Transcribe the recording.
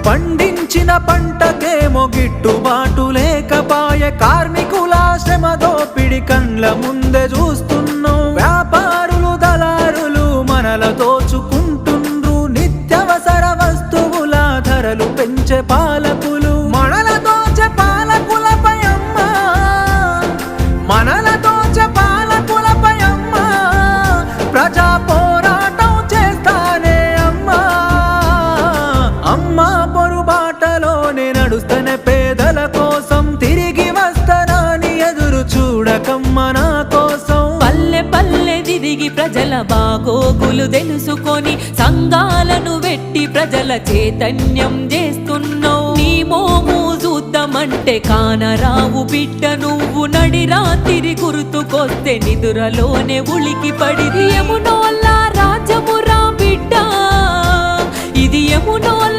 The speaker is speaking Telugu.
పండించిన పంటకేమో గిట్టుబాటు లేకపాయే, కార్మికుల శ్రమ దోపిడి కండ్ల ముందే చూస్తున్నాం. వ్యాపారులు దళారులు మనల దోచుకుంటుండ్రు, నిత్యవసర వస్తువుల ధరలు పెంచే పాలకులు. మనల దోచే పాలకులపై అమ్మా, మనల దోచే పాలకులపై అమ్మా, ప్రజా పోరాటం చేస్తానే అమ్మా. అమ్మా పొరుబాటలోనే నడుస్తనే పేదల కోసం, తిరిగి వస్తానని ఎదురు చూడకమ్మ నా కోసం. పల్లె పల్లె తిరిగి ప్రజల బాగోగులు తెలుసుకొని, సంఘాలను వెట్టి ప్రజల చైతన్యం చేస్తున్నావు. నీ మోము చూద్దామంటే కానరావు బిడ్డ, నువ్వు నడి రాత్రి గుర్తుకొస్తే నిదురలోనే ఉలికి పడి. యమునోళ్ళ రాజ్యమురా బిడ్డ, ఇది యమునోళ్ళ